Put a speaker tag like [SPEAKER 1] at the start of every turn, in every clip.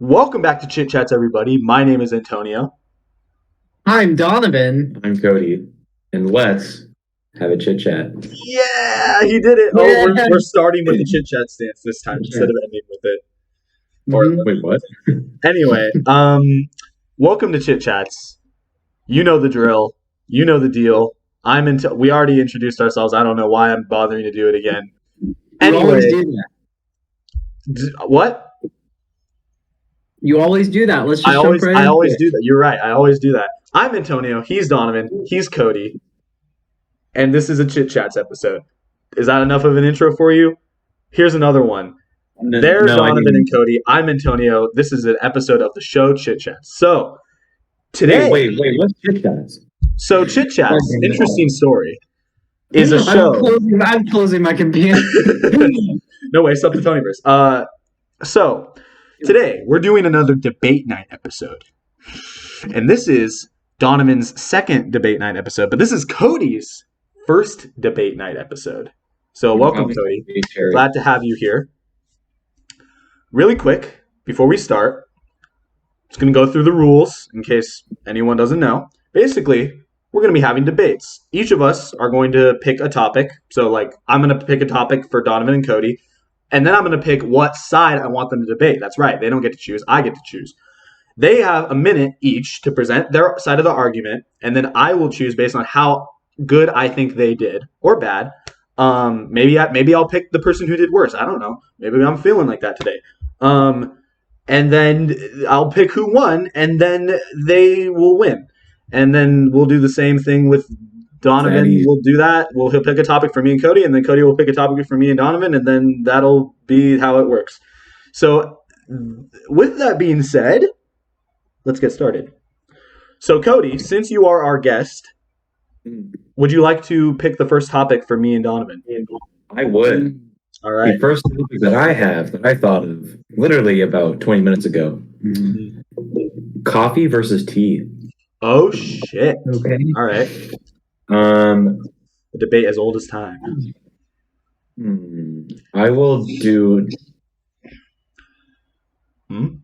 [SPEAKER 1] Welcome back to Chit Chats, everybody. My name is Antonio.
[SPEAKER 2] I'm Donavan.
[SPEAKER 3] I'm Cody, and let's have a chit chat.
[SPEAKER 1] Yeah, he did it.
[SPEAKER 2] Yeah.
[SPEAKER 1] Oh, we're starting with the Chit Chat stance this time instead of ending with it.
[SPEAKER 3] Wait, what?
[SPEAKER 1] Anyway, welcome to Chit Chats. You know the drill. You know the deal. We already introduced ourselves. I don't know why I'm bothering to do it again.
[SPEAKER 2] You
[SPEAKER 1] Anyway,
[SPEAKER 2] always do that.
[SPEAKER 1] What?
[SPEAKER 2] You always do that. Let's just
[SPEAKER 1] I always
[SPEAKER 2] jump right into it.
[SPEAKER 1] do that. You're right. I always do that. I'm Antonio. He's Donovan. He's Cody. And this is a Chit Chats episode. Is that enough of an intro for you? Here's another one. They're Donovan and Cody. I'm Antonio. This is an episode of the show Chit Chats. So today,
[SPEAKER 3] Wait, what's Chit Chats?
[SPEAKER 1] So Chit Chats, interesting story, is a show.
[SPEAKER 2] I'm closing my computer.
[SPEAKER 1] No way, stop the Tonyverse. So today we're doing another debate night episode, and this is Donovan's second debate night episode, but this is Cody's first debate night episode. So welcome, Cody. Glad to have you here. Really quick, before we start, just going to go through the rules in case anyone doesn't know. Basically, we're going to be having debates. Each of us are going to pick a topic. So, I'm going to pick a topic for Donovan and Cody, and then I'm going to pick what side I want them to debate. That's right. They don't get to choose. I get to choose. They have a minute each to present their side of the argument, and then I will choose based on how good I think they did or bad. Maybe I'll pick the person who did worse. I don't know. Maybe I'm feeling like that today. And then I'll pick who won, and then they will win. And then we'll do the same thing with Donovan. We'll do that. He'll pick a topic for me and Cody, and then Cody will pick a topic for me and Donovan, and then that'll be how it works. So with that being said, let's get started. So Cody, since you are our guest, would you like to pick the first topic for me and Donovan?
[SPEAKER 3] I would.
[SPEAKER 1] All right.
[SPEAKER 3] The first topic that I thought of literally about 20 minutes ago. Coffee versus tea.
[SPEAKER 1] Oh, shit.
[SPEAKER 2] Okay.
[SPEAKER 1] All right. The debate as old as time.
[SPEAKER 3] I will do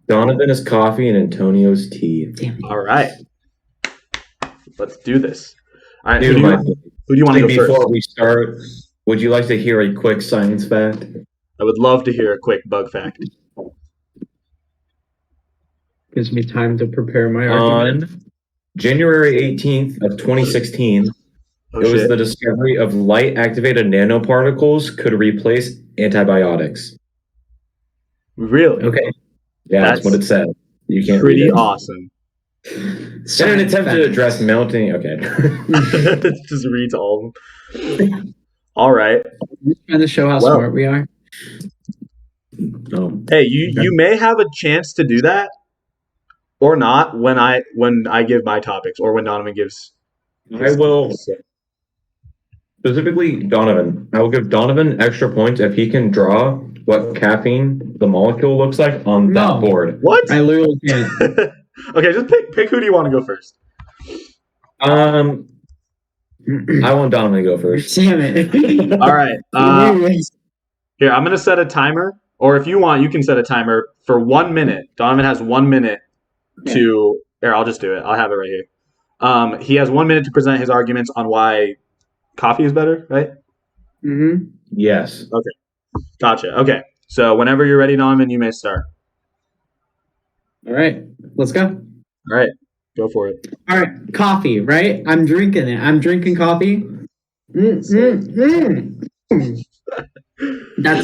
[SPEAKER 3] Donovan is coffee and Antonio's tea.
[SPEAKER 1] All right. Let's do this. All right.
[SPEAKER 3] Who
[SPEAKER 1] do you want to go first?
[SPEAKER 3] Before we start, would you like to hear a quick science fact?
[SPEAKER 1] I would love to hear a quick bug fact.
[SPEAKER 2] Gives me time to prepare my argument.
[SPEAKER 3] On January 18th of 2016, was the discovery of light-activated nanoparticles could replace antibiotics.
[SPEAKER 1] Really?
[SPEAKER 3] Okay. Yeah, that's what it said. You can't
[SPEAKER 1] pretty
[SPEAKER 3] read it.
[SPEAKER 1] Awesome.
[SPEAKER 3] In an attempt to address melting. Okay.
[SPEAKER 1] It just reads all of them. All right.
[SPEAKER 2] We're trying to show how smart we are.
[SPEAKER 3] Oh.
[SPEAKER 1] Hey, you may have a chance to do that, or not when I give my topics, or when Donovan gives.
[SPEAKER 3] I will. Specifically, Donovan. I will give Donovan extra points if he can draw what caffeine, the molecule, looks like on that board.
[SPEAKER 1] What?
[SPEAKER 2] I literally can't.
[SPEAKER 1] Okay, just pick who do you want to go first?
[SPEAKER 3] I want Donovan to go first.
[SPEAKER 2] Damn it.
[SPEAKER 1] All right. Here, I'm going to set a timer, or if you want, you can set a timer for 1 minute. Donovan has 1 minute to... Here, I'll just do it. I'll have it right here. He has 1 minute to present his arguments on why coffee is better, right?
[SPEAKER 2] Mm-hmm.
[SPEAKER 3] Yes.
[SPEAKER 1] Okay. Gotcha. Okay. So whenever you're ready, Donovan, you may start.
[SPEAKER 2] All right. Let's go.
[SPEAKER 1] All right. Go for it.
[SPEAKER 2] All right. Coffee, right? I'm drinking it. I'm drinking coffee. That's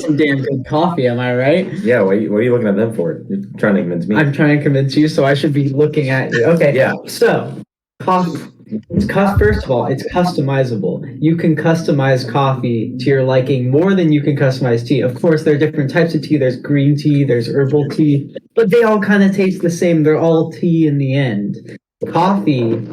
[SPEAKER 2] some damn good coffee, am I right?
[SPEAKER 3] Yeah, what are you looking at them for? You're trying to convince me.
[SPEAKER 2] I'm trying to convince you, so I should be looking at you. Okay.
[SPEAKER 3] Yeah.
[SPEAKER 2] So, coffee. First of all, it's customizable. You can customize coffee to your liking more than you can customize tea. Of course, there are different types of tea. There's green tea, there's herbal tea, but they all kind of taste the same. They're all tea in the end. Coffee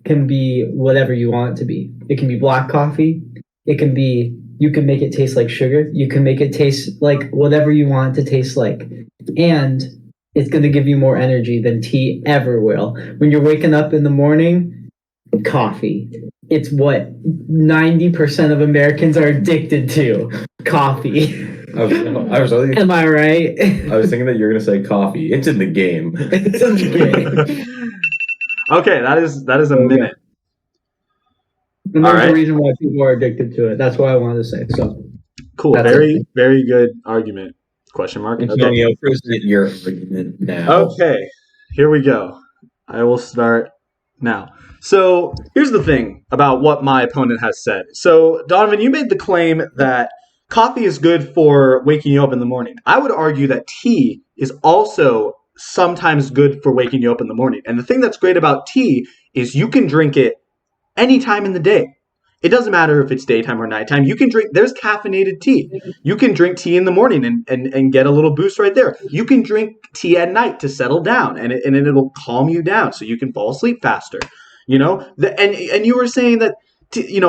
[SPEAKER 2] can be whatever you want it to be. It can be black coffee. It can be, you can make it taste like sugar. You can make it taste like whatever you want it to taste like. And it's going to give you more energy than tea ever will. When you're waking up in the morning, coffee. It's what 90% of Americans are addicted to. Coffee.
[SPEAKER 3] I was only,
[SPEAKER 2] Am I right?
[SPEAKER 3] I was thinking that you're gonna say coffee. It's in the game.
[SPEAKER 2] It's in the game.
[SPEAKER 1] Okay, that is a minute.
[SPEAKER 2] And
[SPEAKER 1] All
[SPEAKER 2] there's
[SPEAKER 1] right.
[SPEAKER 2] a reason why people are addicted to it. That's what I wanted to say. So
[SPEAKER 1] Cool.
[SPEAKER 2] That's
[SPEAKER 1] Very, very good argument. Question mark. Okay.
[SPEAKER 3] Antonio, present your argument now.
[SPEAKER 1] Okay. Here we go. I will start now. So here's the thing about what my opponent has said. So Donovan, you made the claim that coffee is good for waking you up in the morning. I would argue that tea is also sometimes good for waking you up in the morning. And the thing that's great about tea is you can drink it anytime in the day. It doesn't matter if it's daytime or nighttime. You can drink, there's caffeinated tea. You can drink tea in the morning and get a little boost right there. You can drink tea at night to settle down and it'll calm you down so you can fall asleep faster. You know, and you were saying that,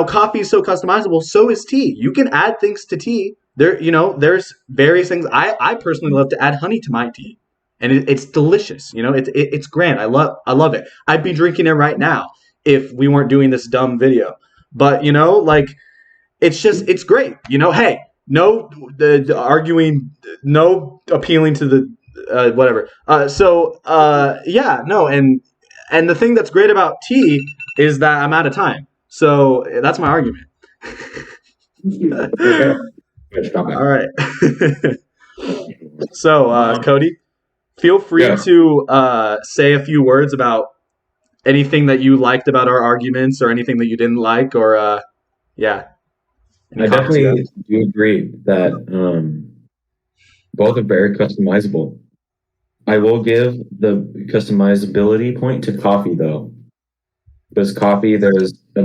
[SPEAKER 1] coffee is so customizable. So is tea. You can add things to tea. There's various things. I personally love to add honey to my tea. And it's delicious. It's grand. I love it. I'd be drinking it right now if we weren't doing this dumb video. But it's great. Hey, no the arguing, no appealing to the whatever. And the thing that's great about tea is that I'm out of time. So that's my argument. All right. So Cody, feel free to say a few words about anything that you liked about our arguments or anything that you didn't like or
[SPEAKER 3] I definitely do agree that both are very customizable. I will give the customizability point to coffee though, because coffee there's a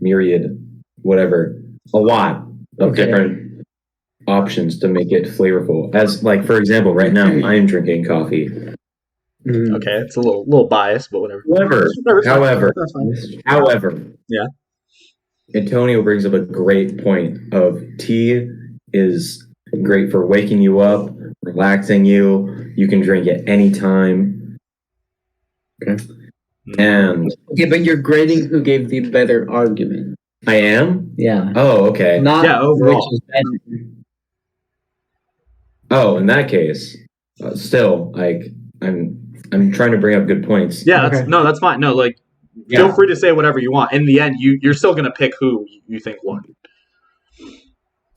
[SPEAKER 3] myriad, whatever, a lot of different options to make it flavorful. As like for example, right now I'm drinking coffee.
[SPEAKER 1] Okay, it's a little biased, but whatever.
[SPEAKER 3] However,
[SPEAKER 1] yeah.
[SPEAKER 3] Antonio brings up a great point of tea is great for waking you up, relaxing you. You can drink it anytime. Okay. And
[SPEAKER 2] but you're grading who gave the better argument.
[SPEAKER 3] I am?
[SPEAKER 2] Yeah.
[SPEAKER 3] Oh, okay.
[SPEAKER 2] Not
[SPEAKER 1] overall.
[SPEAKER 2] Which is better.
[SPEAKER 3] Oh, in that case, still, like I'm trying to bring up good points.
[SPEAKER 1] Yeah, that's fine. No, feel free to say whatever you want. In the end, you're still gonna pick who you think won.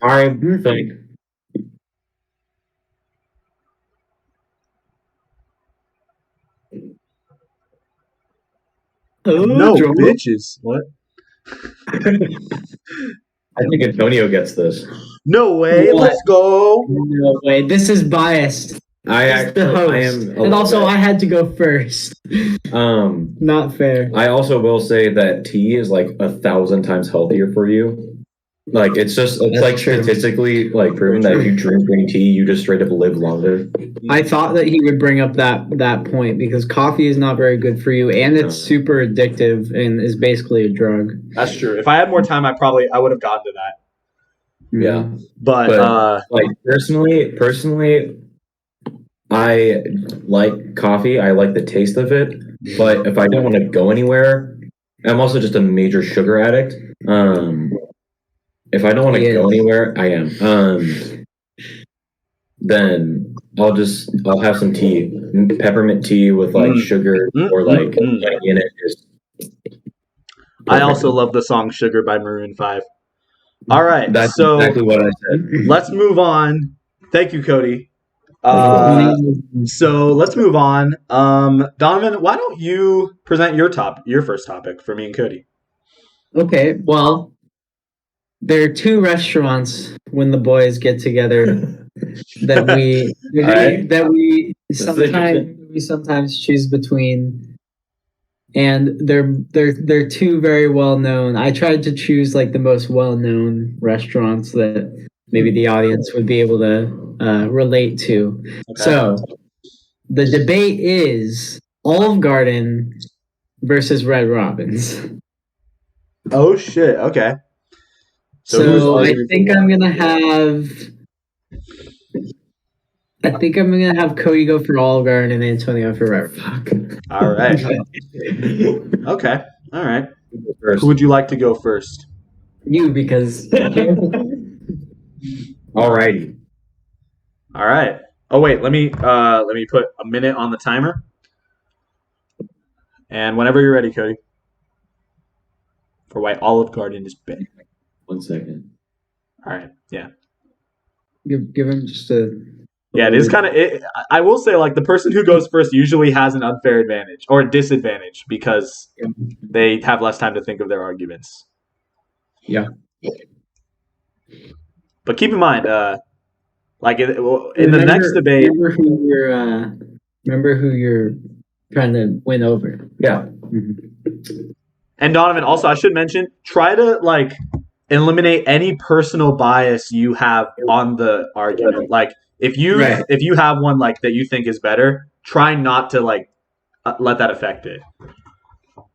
[SPEAKER 3] I think.
[SPEAKER 1] No bitches. What?
[SPEAKER 3] I think Antonio gets this.
[SPEAKER 1] No way. Let's go.
[SPEAKER 2] No way. This is biased.
[SPEAKER 3] I am,
[SPEAKER 2] and also I had to go first. Not fair.
[SPEAKER 3] I also will say that tea is like 1,000 times healthier for you. Like it's like statistically like proven that if you drink green tea, you just straight up live longer.
[SPEAKER 2] I thought that he would bring up that point because coffee is not very good for you and it's super addictive and is basically a drug.
[SPEAKER 1] That's true. If I had more time, I would have gotten to that.
[SPEAKER 3] Yeah,
[SPEAKER 1] but
[SPEAKER 3] like personally, I like coffee. I like the taste of it. But if I don't want to go anywhere, I'm also just a major sugar addict. If I don't want to go anywhere, I am. Then I'll have some tea, peppermint tea with like sugar or like in it.
[SPEAKER 1] I also love the song "Sugar" by Maroon 5. All right,
[SPEAKER 3] that's
[SPEAKER 1] so
[SPEAKER 3] exactly what I said.
[SPEAKER 1] Let's move on. Thank you, Cody. So let's move on. Donovan, why don't you present your first topic for me and Cody?
[SPEAKER 2] Okay, well, there are two restaurants when the boys get together that we sometimes choose between, and they're two very well known. I tried to choose like the most well known restaurants that maybe the audience would be able to relate to. Okay. So the debate is Olive Garden versus Red Robin's.
[SPEAKER 1] Oh shit! Okay.
[SPEAKER 2] So I think I'm gonna have Cody go for Olive Garden and Antonio for Red.
[SPEAKER 1] All right. Okay. All right. Who would you like to go first?
[SPEAKER 2] You, because
[SPEAKER 3] Alrighty.
[SPEAKER 1] All right. Oh wait, let me put a minute on the timer. And whenever you're ready, Cody. For why Olive Garden is big.
[SPEAKER 3] 1 second.
[SPEAKER 1] All right. Yeah.
[SPEAKER 2] Give him just a.
[SPEAKER 1] Yeah, it is kind of. I will say, like, the person who goes first usually has an unfair advantage or a disadvantage because they have less time to think of their arguments.
[SPEAKER 3] Yeah.
[SPEAKER 1] But keep in mind, like in the next debate.
[SPEAKER 2] Remember who you're trying to win over.
[SPEAKER 3] Yeah.
[SPEAKER 1] And Donavan, also, I should mention, try to like eliminate any personal bias you have on the argument. Like, if you have one like that you think is better, try not to like let that affect it.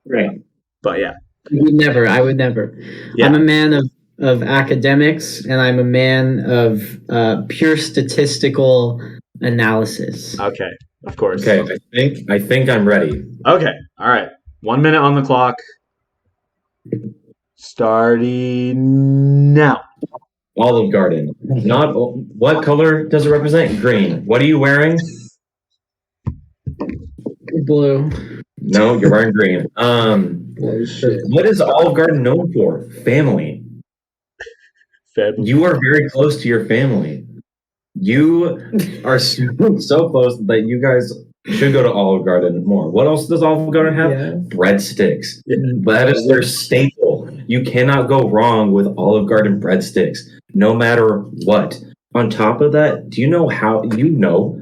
[SPEAKER 2] Right.
[SPEAKER 1] But yeah.
[SPEAKER 2] I would never. Yeah. I'm a man of academics, and I'm a man of pure statistical analysis.
[SPEAKER 1] Okay, of course.
[SPEAKER 3] Okay, I think I'm ready.
[SPEAKER 1] Okay, all right. 1 minute on the clock. Starting now.
[SPEAKER 3] Olive Garden. Not what color does it represent? Green. What are you wearing?
[SPEAKER 2] Blue.
[SPEAKER 3] No, you're wearing green. What is Olive Garden known for? Family. You are very close to your family. You are so close that you guys should go to Olive Garden more. What else does Olive Garden have? Yeah. Breadsticks. Yeah. That is their staple. You cannot go wrong with Olive Garden breadsticks, no matter what. On top of that, do you know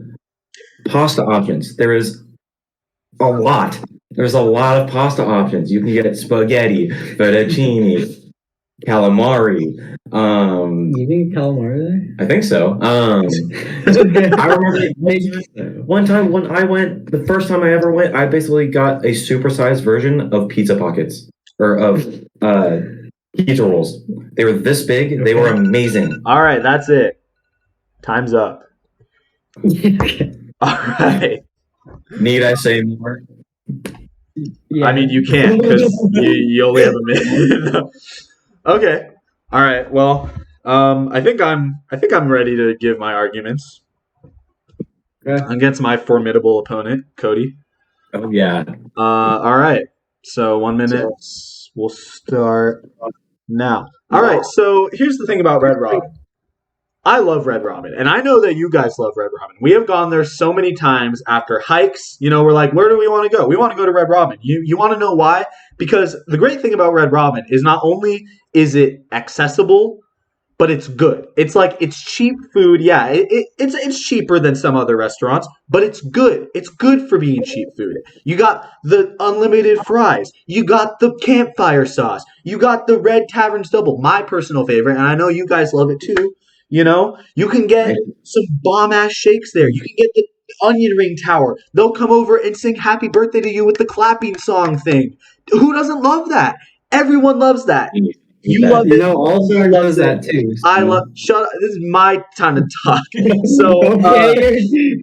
[SPEAKER 3] pasta options? There is a lot. There's a lot of pasta options. You can get spaghetti, fettuccine, calamari.
[SPEAKER 2] You think calamari there?
[SPEAKER 3] I think so. I remember one time when I went, the first time I ever went, I basically got a supersized version of pizza pockets or of pizza rolls. They were this big. They were amazing.
[SPEAKER 1] All right, that's it. Time's up. All right.
[SPEAKER 3] Need I say more?
[SPEAKER 1] Yeah. I mean, you can't because you only have a minute. Okay. All right. Well, I think I'm ready to give my arguments against my formidable opponent, Cody.
[SPEAKER 3] Oh yeah.
[SPEAKER 1] All right. So 1 minute. We'll start now. All right. So here's the thing about Red Robin. I love Red Robin, and I know that you guys love Red Robin. We have gone there so many times after hikes. You know, we're like, where do we want to go? We want to go to Red Robin. You want to know why? Because the great thing about Red Robin is not only is it accessible, but it's good. It's like, it's cheap food. Yeah, it's cheaper than some other restaurants, but it's good. It's good for being cheap food. You got the unlimited fries. You got the campfire sauce. You got the Red Tavern's Double, my personal favorite, and I know you guys love it too. You know, you can get some bomb-ass shakes there. You can get the onion ring tower. They'll come over and sing happy birthday to you with the clapping song thing. Who doesn't love that? Everyone loves that. You love it.
[SPEAKER 2] Also loves that too.
[SPEAKER 1] So. I love. Shut up. This is my time to talk.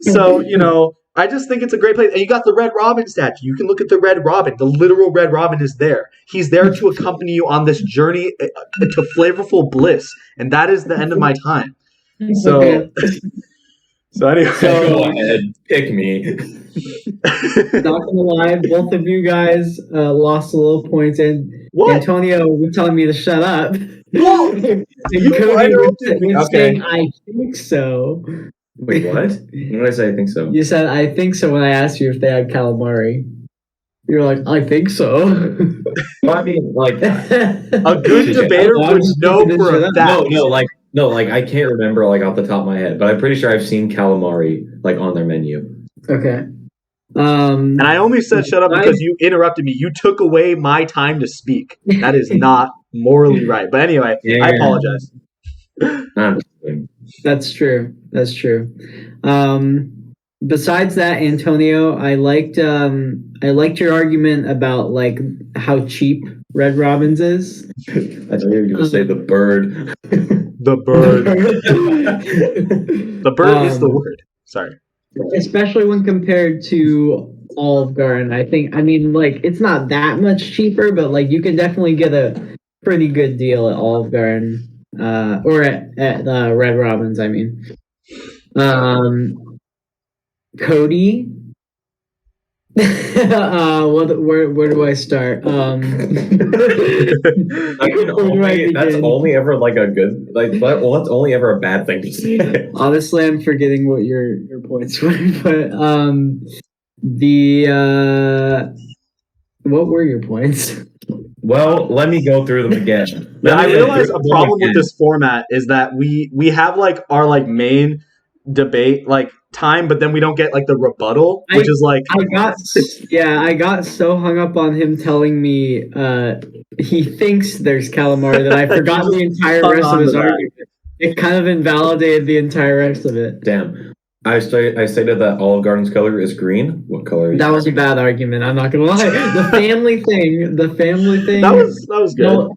[SPEAKER 1] So, you know, I just think it's a great place. And you got the Red Robin statue. You can look at the Red Robin. The literal Red Robin is there. He's there to accompany you on this journey to flavorful bliss. And that is the end of my time. So anyway.
[SPEAKER 3] Go ahead. Pick me.
[SPEAKER 2] Not gonna lie, both of you guys lost a little points. And Antonio was telling me to shut up. And Cody was saying, I think so.
[SPEAKER 3] Wait, what? When did I say I think so?
[SPEAKER 2] You said I think so when I asked you if they had calamari. You're like, I think so.
[SPEAKER 3] Well, I mean, like
[SPEAKER 1] a good debater would know for a fact.
[SPEAKER 3] No, I can't remember like off the top of my head, but I'm pretty sure I've seen calamari like on their menu.
[SPEAKER 2] Okay.
[SPEAKER 1] And I only said shut up because you interrupted me. You took away my time to speak. That is not morally right. But anyway, yeah. I apologize.
[SPEAKER 2] That's true. Besides that, Antonio, I liked your argument about like how cheap Red Robin's is.
[SPEAKER 3] I thought you were going to say the bird.
[SPEAKER 1] The bird. The bird is the word. Sorry.
[SPEAKER 2] Especially when compared to Olive Garden. I mean, like, it's not that much cheaper, but like you can definitely get a pretty good deal at Olive Garden. or at Red Robin's, I mean. Cody. Where do I start?
[SPEAKER 3] That's only ever like a good well, that's only ever a bad thing to say.
[SPEAKER 2] Honestly, I'm forgetting what your points were, but what were your points?
[SPEAKER 3] Well, let me go through them again.
[SPEAKER 1] Yeah, I realize a problem with this format is that we have like our like main debate like time, but then we don't get like the rebuttal, which is like
[SPEAKER 2] I got so hung up on him telling me he thinks there's calamari that I forgot the entire rest of his argument. It kind of invalidated the entire rest of it.
[SPEAKER 3] Damn. I stated that Olive Garden's color is green. What color is
[SPEAKER 2] that? Was a bad argument. I'm not gonna lie. The family thing. That
[SPEAKER 1] was good.
[SPEAKER 2] Well,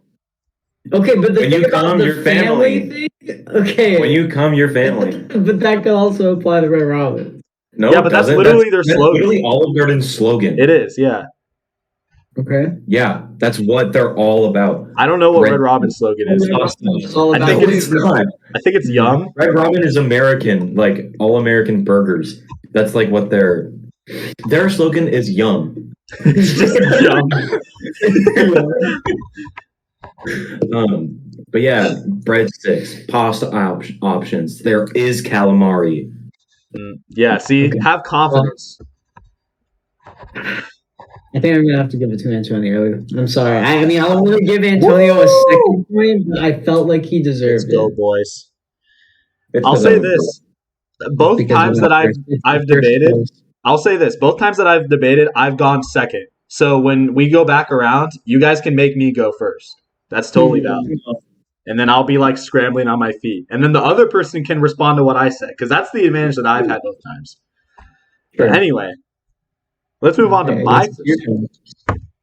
[SPEAKER 2] okay, but
[SPEAKER 3] when you come, your family
[SPEAKER 2] thing. Okay.
[SPEAKER 3] When you come, your family.
[SPEAKER 2] But that could also apply to Red Robin.
[SPEAKER 3] No,
[SPEAKER 1] yeah, but that's literally their slogan.
[SPEAKER 3] Literally Olive Garden's slogan.
[SPEAKER 1] It is, yeah.
[SPEAKER 2] Okay.
[SPEAKER 3] Yeah, that's what they're all about.
[SPEAKER 1] I don't know what Red Robin's slogan is.
[SPEAKER 2] I
[SPEAKER 3] think it's not.
[SPEAKER 1] I think it's yum.
[SPEAKER 3] Red Robin is American, like all American burgers. That's like what their slogan is. Yum.
[SPEAKER 1] It's just
[SPEAKER 3] yum. But yeah, breadsticks, pasta options. There is calamari.
[SPEAKER 1] Yeah. See, have confidence.
[SPEAKER 2] I think I'm gonna have to give it to Antonio. I'm sorry. I mean, I want to give Antonio a second point, but I felt like he deserved
[SPEAKER 1] it. Go, boys! I'll say this: both times that I've debated, I'll say this: both times that I've debated, I've gone second. So when we go back around, you guys can make me go first. That's totally valid. And then I'll be like scrambling on my feet, and then the other person can respond to what I say, because that's the advantage that I've had both times. Sure. But anyway. Let's move on to my first.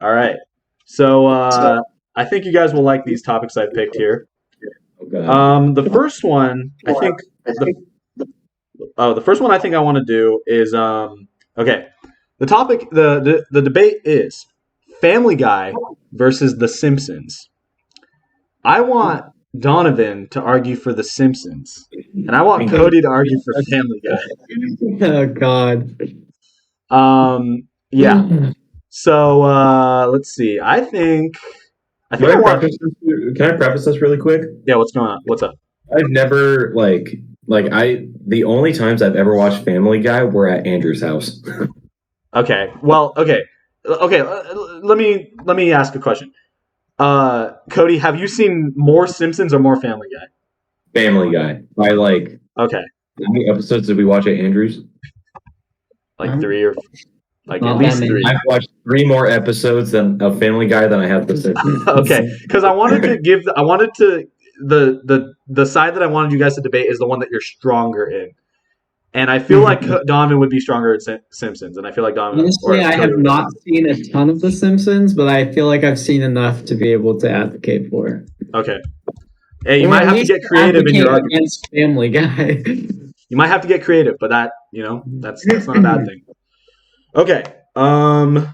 [SPEAKER 1] All right. So I think you guys will like these topics I picked here. The first one, I think the first one I think I want to do is okay. The topic the debate is Family Guy versus The Simpsons. I want Donavan to argue for The Simpsons, and I want Cody to argue for Family Guy.
[SPEAKER 2] Oh God.
[SPEAKER 1] Yeah. So let's see. Can I
[SPEAKER 3] preface this really quick?
[SPEAKER 1] Yeah, what's going on? What's up?
[SPEAKER 3] I've never the only times I've ever watched Family Guy were at Andrew's house.
[SPEAKER 1] Okay. Well, okay. Let me ask a question. Cody, have you seen more Simpsons or more Family Guy?
[SPEAKER 3] Family Guy. Okay. How many episodes did we watch at Andrew's?
[SPEAKER 1] Like 3 or at least 3.
[SPEAKER 3] I've watched 3 more episodes of Family Guy than I have The Simpsons.
[SPEAKER 1] Okay, because I wanted to the side that I wanted you guys to debate is the one that you're stronger in, and I feel like Donovan would be stronger at Simpsons, and I feel like Donovan.
[SPEAKER 2] Honestly, I have not seen a ton of The Simpsons, but I feel like I've seen enough to be able to advocate for it.
[SPEAKER 1] Okay. Hey, you might have to get creative in your argument.
[SPEAKER 2] Against Family Guy.
[SPEAKER 1] You might have to get creative, but that's not a bad thing. Okay. Cody,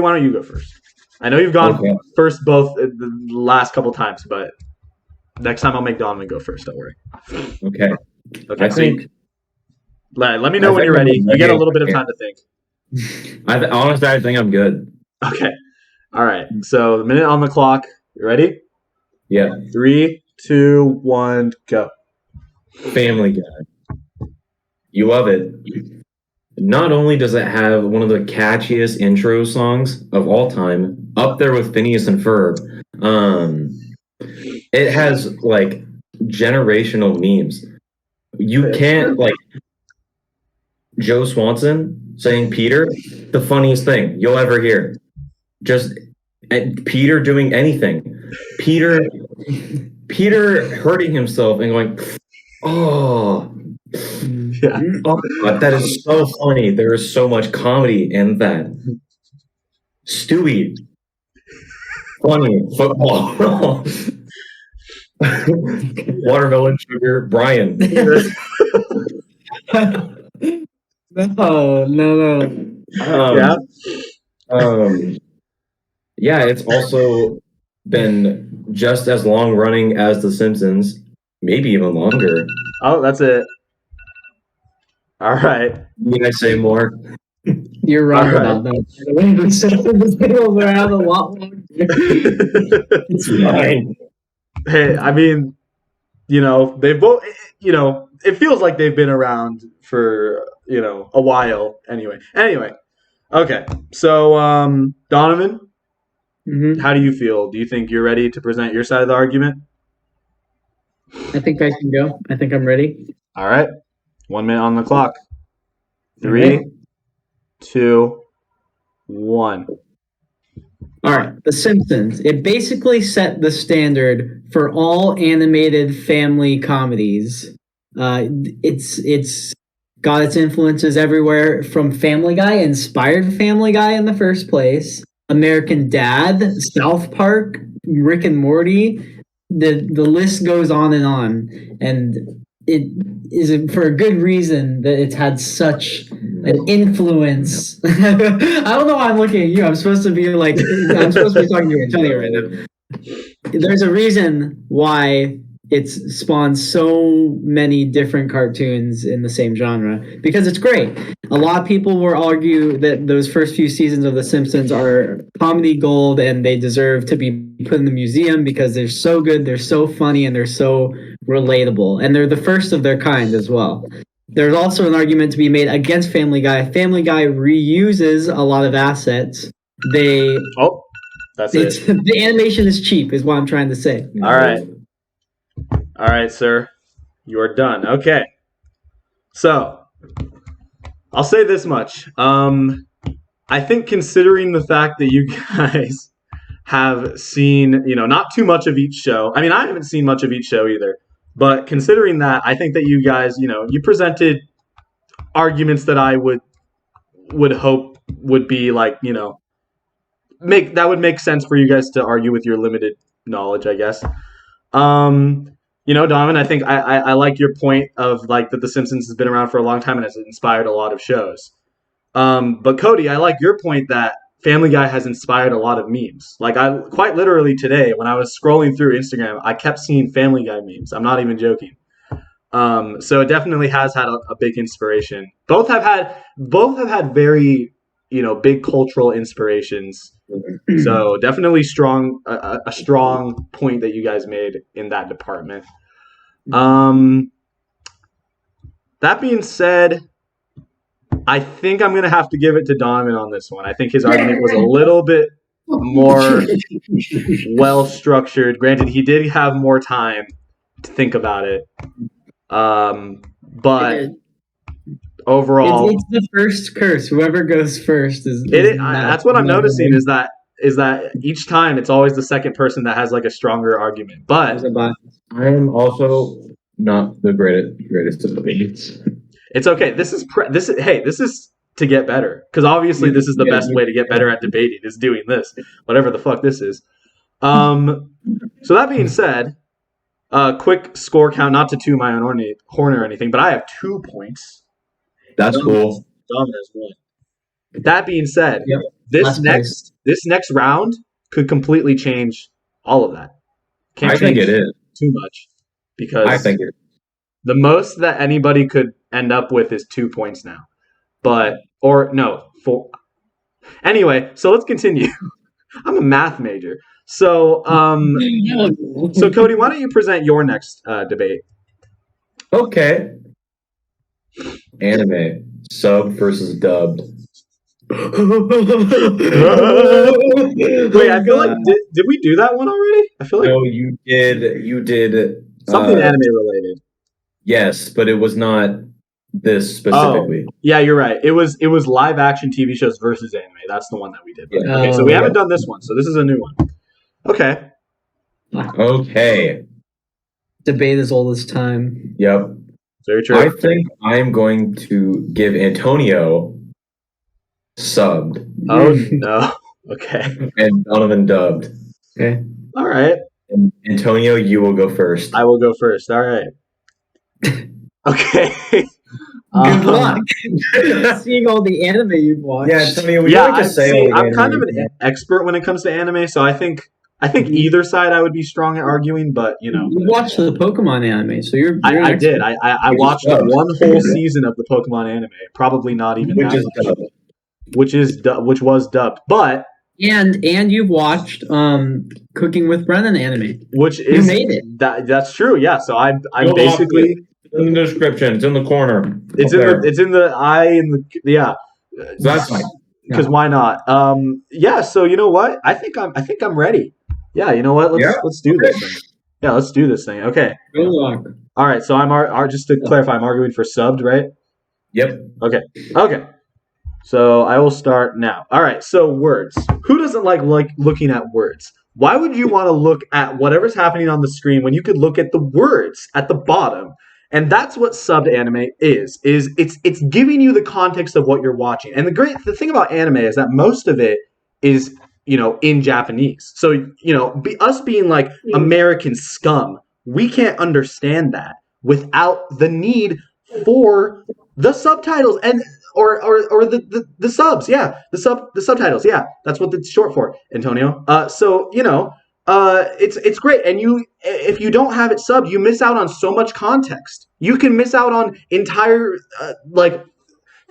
[SPEAKER 1] why don't you go first? I know you've gone first both the last couple times, but next time I'll make Donovan go first. Don't worry.
[SPEAKER 3] Okay.
[SPEAKER 1] I think. Let me know when you're ready. You get a little bit of time to think.
[SPEAKER 3] Honestly, I think I'm good.
[SPEAKER 1] Okay. All right. So the minute on the clock. You ready?
[SPEAKER 3] Yeah.
[SPEAKER 1] 3, 2, 1, go.
[SPEAKER 3] Family Guy. You love it. Not only does it have one of the catchiest intro songs of all time, up there with Phineas and Ferb, it has like generational memes. You can't Joe Swanson saying Peter, the funniest thing you'll ever hear. Just Peter doing anything. Peter hurting himself and going, oh.
[SPEAKER 1] Yeah.
[SPEAKER 3] Oh, that is so funny. There is so much comedy in that. Stewie. Funny. Football. Watermelon sugar. Brian.
[SPEAKER 2] No.
[SPEAKER 3] Yeah, it's also been just as long running as The Simpsons, maybe even longer.
[SPEAKER 1] Oh, that's it. All right.
[SPEAKER 3] Need I say more?
[SPEAKER 2] You're wrong
[SPEAKER 1] All right.
[SPEAKER 2] about that. The way the Simpsons has been around a lot longer.
[SPEAKER 3] It's fine.
[SPEAKER 1] Hey, I mean, they've both, it feels like they've been around for, a while anyway. Okay. So, Donovan, how do you feel? Do you think you're ready to present your side of the argument?
[SPEAKER 2] I think I can go. I think I'm ready.
[SPEAKER 1] All right. 1 minute on the clock. 3, 2, 1.
[SPEAKER 2] All right, The Simpsons. It basically set the standard for all animated family comedies. It's got its influences everywhere from Family Guy, inspired Family Guy in the first place. American Dad, South Park, Rick and Morty. The list goes on, and it is for a good reason that it's had such an influence. I don't know why I'm looking at you. I'm supposed to be talking to Antonio right now. There's a reason why it's spawned so many different cartoons in the same genre, because it's great. A lot of people will argue that those first few seasons of The Simpsons are comedy gold and they deserve to be put in the museum because they're so good, they're so funny, and they're so relatable. And they're the first of their kind as well. There's also an argument to be made against Family Guy. Family Guy reuses a lot of assets.
[SPEAKER 1] That's it.
[SPEAKER 2] The animation is cheap, is what I'm trying to say.
[SPEAKER 1] All right, sir. You're done. Okay. So, I'll say this much. I think considering the fact that you guys have seen, not too much of each show. I mean, I haven't seen much of each show either. But considering that, I think that you guys, you presented arguments that I would hope would be like, that would make sense for you guys to argue with your limited knowledge, I guess. Donovan, I think I like your point of like that The Simpsons has been around for a long time and has inspired a lot of shows. But Cody, I like your point that Family Guy has inspired a lot of memes. Like I quite literally today when I was scrolling through Instagram, I kept seeing Family Guy memes. I'm not even joking. So it definitely has had a big inspiration. Both have had very, big cultural inspirations. So definitely strong, a strong point that you guys made in that department. That being said, I think I'm going to have to give it to Donovan on this one. I think his argument was a little bit more well-structured. Granted, he did have more time to think about it. But overall...
[SPEAKER 2] It's the first curse. Whoever goes first is
[SPEAKER 1] that's what I'm noticing is that each time it's always the second person that has like a stronger argument. But
[SPEAKER 3] I am also not the greatest of debates.
[SPEAKER 1] It's okay. This is to get better because obviously this is the best way to get better at debating is doing this, whatever the fuck this is. So that being said, quick score count, not to toot my own horn or anything, but I have 2 points.
[SPEAKER 3] That's cool.
[SPEAKER 1] Dom has 1. That being said,
[SPEAKER 2] yep.
[SPEAKER 1] this next round could completely change all of that.
[SPEAKER 3] I think it is
[SPEAKER 1] too much because
[SPEAKER 3] I think
[SPEAKER 1] the most that anybody could end up with is 2 points now. 4. Anyway, so let's continue. I'm a math major. So Cody, why don't you present your next debate?
[SPEAKER 3] Okay. Anime, sub versus dubbed.
[SPEAKER 1] Wait, I feel like did we do that one already? I feel like
[SPEAKER 3] no, you did
[SPEAKER 1] something anime related.
[SPEAKER 3] Yes, but it was not this specifically.
[SPEAKER 1] Oh, yeah, you're right. It was live action TV shows versus anime. That's the one that we did. Yeah. Okay, so we haven't done this one, so this is a new one. Okay.
[SPEAKER 3] Okay.
[SPEAKER 2] Debate as old as time.
[SPEAKER 3] Yep.
[SPEAKER 1] Very true.
[SPEAKER 3] I think I'm going to give Antonio subbed.
[SPEAKER 1] Oh no. Okay.
[SPEAKER 3] And Donovan dubbed.
[SPEAKER 2] Okay.
[SPEAKER 1] All right.
[SPEAKER 3] And Antonio, you will go first.
[SPEAKER 1] I will go first. All right. Okay.
[SPEAKER 2] Good luck. Seeing all the anime you've watched.
[SPEAKER 3] Yeah, Antonio, would you like to say?
[SPEAKER 1] I'm kind of an expert when it comes to anime, so I think I think either side I would be strong at arguing, but you know.
[SPEAKER 2] You watched the Pokemon anime, so you're an
[SPEAKER 1] I did.
[SPEAKER 2] expert.
[SPEAKER 1] I watched one whole season of the Pokemon anime. Probably not even
[SPEAKER 3] Which
[SPEAKER 1] that
[SPEAKER 3] is
[SPEAKER 1] much.
[SPEAKER 3] dubbed.
[SPEAKER 1] Which was dubbed, but
[SPEAKER 2] And you've watched Cooking with Brennan anime.
[SPEAKER 1] which
[SPEAKER 2] You
[SPEAKER 1] is
[SPEAKER 2] made it.
[SPEAKER 1] that's true. Yeah. So I'm
[SPEAKER 3] Go
[SPEAKER 1] basically
[SPEAKER 3] It's in the description. It's in the corner.
[SPEAKER 1] it's in the eye in the yeah.
[SPEAKER 3] So that's fine.
[SPEAKER 1] Because why not? Yeah. So you know what? I think I'm ready. Yeah. You know what? Let's do this thing. Yeah. Let's do this thing. Okay.
[SPEAKER 2] Good luck.
[SPEAKER 1] All right. So I'm just to clarify, I'm arguing for subbed, right?
[SPEAKER 3] Yep.
[SPEAKER 1] Okay. So I will start now. All right. So words. Who doesn't like looking at words? Why would you want to look at whatever's happening on the screen when you could look at the words at the bottom? And that's what subbed anime is it's giving you the context of what you're watching. And the thing about anime is that most of it is, in Japanese. So, us being like American scum, we can't understand that without the need for the subtitles and or the subs. Yeah, the subtitles. Yeah, that's what it's short for, Antonio. So, it's great. And if you don't have it subbed, you miss out on so much context. You can miss out on entire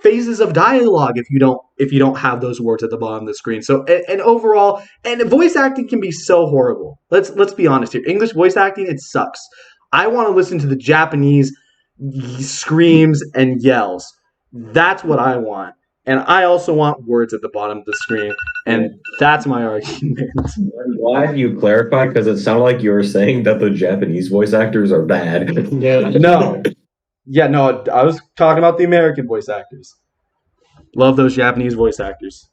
[SPEAKER 1] phases of dialogue if you don't have those words at the bottom of the screen. So and overall, and voice acting can be so horrible. Let's be honest here. English voice acting, it sucks. I want to listen to the Japanese screams and yells. That's what I want. And I also want words at the bottom of the screen. And that's my argument.
[SPEAKER 3] I'm glad you clarified, because it sounded like you were saying that the Japanese voice actors are bad.
[SPEAKER 1] No. Yeah, no, I was talking about the American voice actors. Love those Japanese voice actors.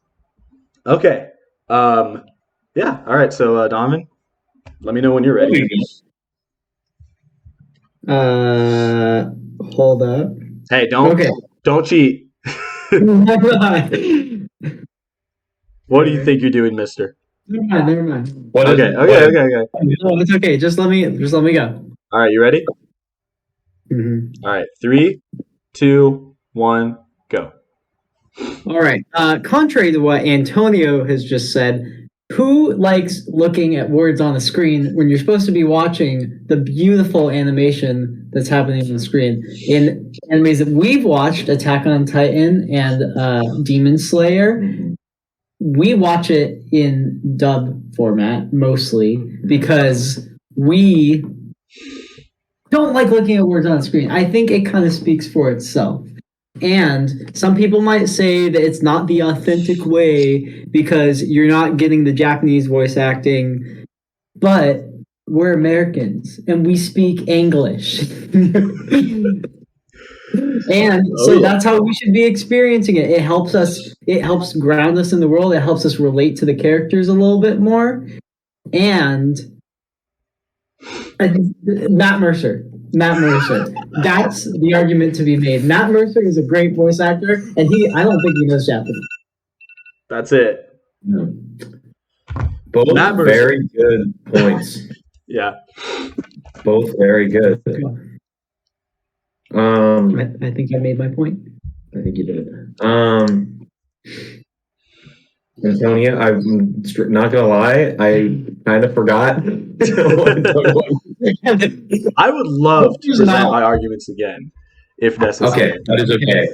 [SPEAKER 1] Okay. Yeah, all right. So, Donovan, let me know when you're ready.
[SPEAKER 2] Hold up.
[SPEAKER 1] Hey, don't cheat. What do you think you're doing, mister?
[SPEAKER 2] Never mind.
[SPEAKER 1] Okay.
[SPEAKER 2] No, it's okay. Just let me go.
[SPEAKER 1] All right, you ready?
[SPEAKER 2] Mm-hmm.
[SPEAKER 1] All right, 3, 2, 1, go.
[SPEAKER 2] All right. Contrary to what Antonio has just said, who likes looking at words on the screen when you're supposed to be watching the beautiful animation that's happening on the screen? In animes that we've watched, Attack on Titan and Demon Slayer, we watch it in dub format mostly because we don't like looking at words on the screen. I think it kind of speaks for itself. And some people might say that it's not the authentic way because you're not getting the Japanese voice acting, but we're Americans and we speak English. And so that's how we should be experiencing it. It helps ground us in the world. It helps us relate to the characters a little bit more. And Matt Mercer. That's the argument to be made. Matt Mercer is a great voice actor, and I don't think he knows Japanese.
[SPEAKER 1] That's it.
[SPEAKER 3] Both very good points.
[SPEAKER 1] Yeah.
[SPEAKER 3] Both very good.
[SPEAKER 2] I think I made my point.
[SPEAKER 3] I think you did. Antonia, I'm not gonna lie, I kind of forgot.
[SPEAKER 1] I would love to present my arguments again, if necessary.
[SPEAKER 3] Okay, that is okay.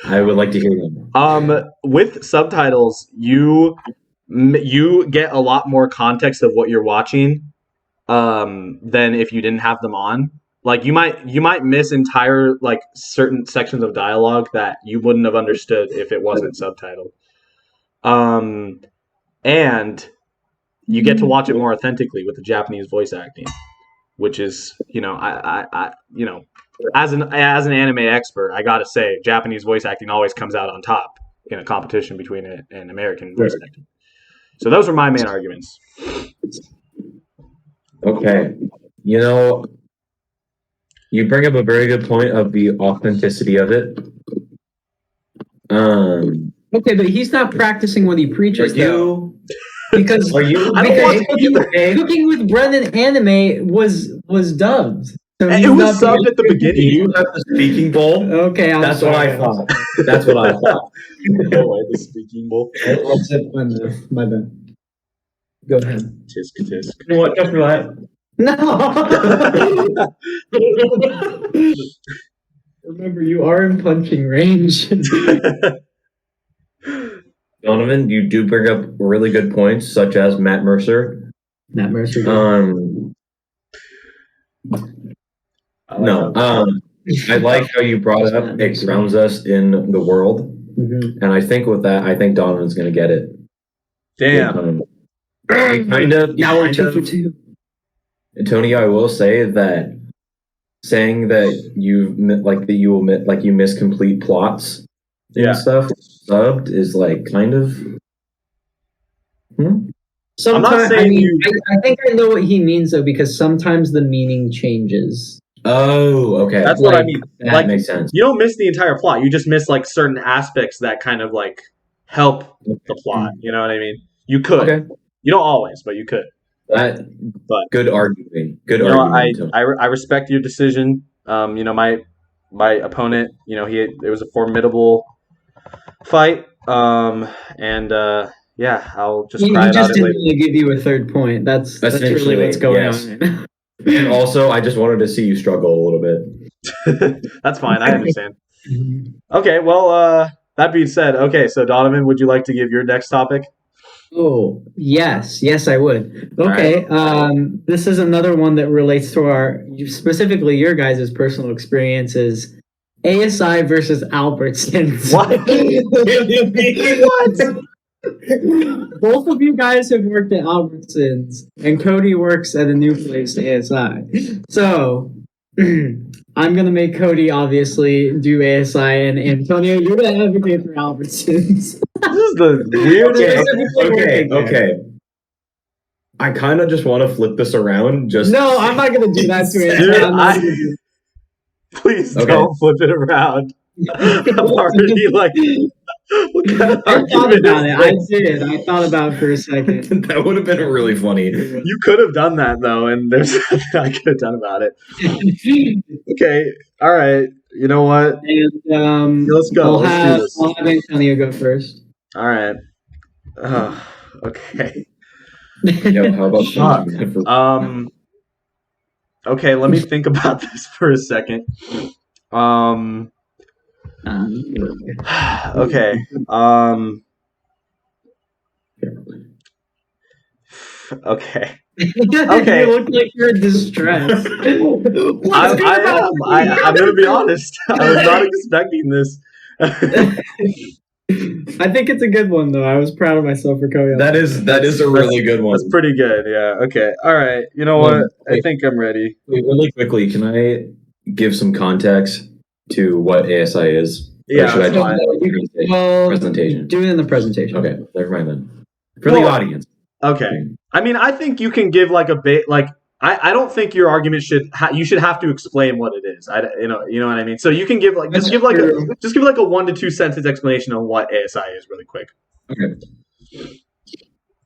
[SPEAKER 3] I would like to hear them.
[SPEAKER 1] With subtitles, you get a lot more context of what you're watching, than if you didn't have them on. Like you might miss entire certain sections of dialogue that you wouldn't have understood if it wasn't subtitled. And you get to watch it more authentically with the Japanese voice acting, which is, as an anime expert, I gotta say, Japanese voice acting always comes out on top in a competition between it and American voice acting. So those are my main arguments.
[SPEAKER 3] Okay, you bring up a very good point of the authenticity of it.
[SPEAKER 2] Okay, but he's not practicing what he preaches, though. Because Cooking with Brennan anime was dubbed. So
[SPEAKER 1] it was subbed at the beginning.
[SPEAKER 3] Do you have the speaking bowl?
[SPEAKER 2] Okay,
[SPEAKER 3] That's what I thought. That's what I thought.
[SPEAKER 1] The speaking bowl.
[SPEAKER 2] My bad. Go ahead.
[SPEAKER 1] Tisk tisk.
[SPEAKER 3] You know what? Just relax.
[SPEAKER 2] No. Remember, you are in punching range.
[SPEAKER 3] Donovan, you do bring up really good points, such as Matt Mercer.
[SPEAKER 2] Matt Mercer.
[SPEAKER 3] I like how you brought up it grounds us in the world. And I think with that, I think Donovan's going to get it.
[SPEAKER 1] Damn.
[SPEAKER 2] Now we're 2 for 2.
[SPEAKER 3] Tony, I will say that saying that you miss complete plots and stuff subbed is like kind of.
[SPEAKER 2] Sometimes, I think I know what he means though, because sometimes the meaning changes.
[SPEAKER 3] Oh, okay.
[SPEAKER 1] That's what I mean.
[SPEAKER 3] That makes sense.
[SPEAKER 1] You don't miss the entire plot. You just miss like certain aspects that kind of like help the plot. You know what I mean? You could. Okay. You don't always, but you could.
[SPEAKER 3] Good argument.
[SPEAKER 1] I respect your decision. My opponent. It was a formidable fight. I'll just cry about it later.
[SPEAKER 2] Didn't really give you a third point. That's really what's going on.
[SPEAKER 3] And also, I just wanted to see you struggle a little bit.
[SPEAKER 1] That's fine. I understand. Okay, well, that being said, so Donovan, would you like to give your next topic?
[SPEAKER 2] Oh, yes, I would. Okay, this is another one that relates to specifically your guys' personal experiences. ASI versus Albertsons.
[SPEAKER 1] What?
[SPEAKER 2] What? Both of you guys have worked at Albertsons, and Cody works at a new place, ASI. So, I'm going to make Cody obviously do ASI, and Antonio, you're going to advocate for Albertsons.
[SPEAKER 1] This is the weirdest.
[SPEAKER 3] Okay. I kind of just want to flip this around.
[SPEAKER 2] No, I'm not going to do that to
[SPEAKER 1] it. Please don't flip it around. I'm already like...
[SPEAKER 2] I thought about it. I did. I thought about it for a second.
[SPEAKER 3] That would have been really funny.
[SPEAKER 1] You could have done that though, and there's nothing I could have done about it. Okay, all right. You know what?
[SPEAKER 2] And
[SPEAKER 1] let's go.
[SPEAKER 2] I'll have Antonio go first.
[SPEAKER 1] All right. Okay.
[SPEAKER 3] Yo, how about
[SPEAKER 1] Okay, let me think about this for a second. Okay. Okay. Okay.
[SPEAKER 2] You look like you're distressed.
[SPEAKER 1] I'm gonna be honest. I was not expecting this.
[SPEAKER 2] I think it's a good one though. I was proud of myself for coming.
[SPEAKER 3] That is a really good one.
[SPEAKER 1] That's pretty good. Yeah. Okay. All right. You know what? I think I'm ready.
[SPEAKER 3] Wait, really quickly, can I give some context to what ASI is?
[SPEAKER 1] Yeah.
[SPEAKER 3] Or should I do the presentation?
[SPEAKER 2] Do it in the presentation.
[SPEAKER 3] Okay. Never mind then. For the audience.
[SPEAKER 1] Okay. I mean, I think you can give like a bit like. I don't think your argument you should have to explain what it is. You know what I mean. So you can give like just give like a 1 to 2 sentence explanation on what ASI is really quick.
[SPEAKER 3] Okay.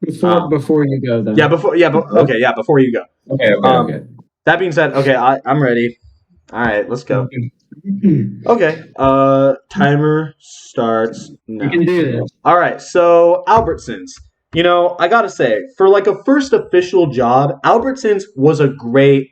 [SPEAKER 2] Before you go though.
[SPEAKER 1] Before you go.
[SPEAKER 3] Okay.
[SPEAKER 1] That being said, I'm ready. All right, let's go. Okay. Timer starts now.
[SPEAKER 2] You can do this.
[SPEAKER 1] All right. So Albertsons. I gotta say, for like a first official job, Albertsons was a great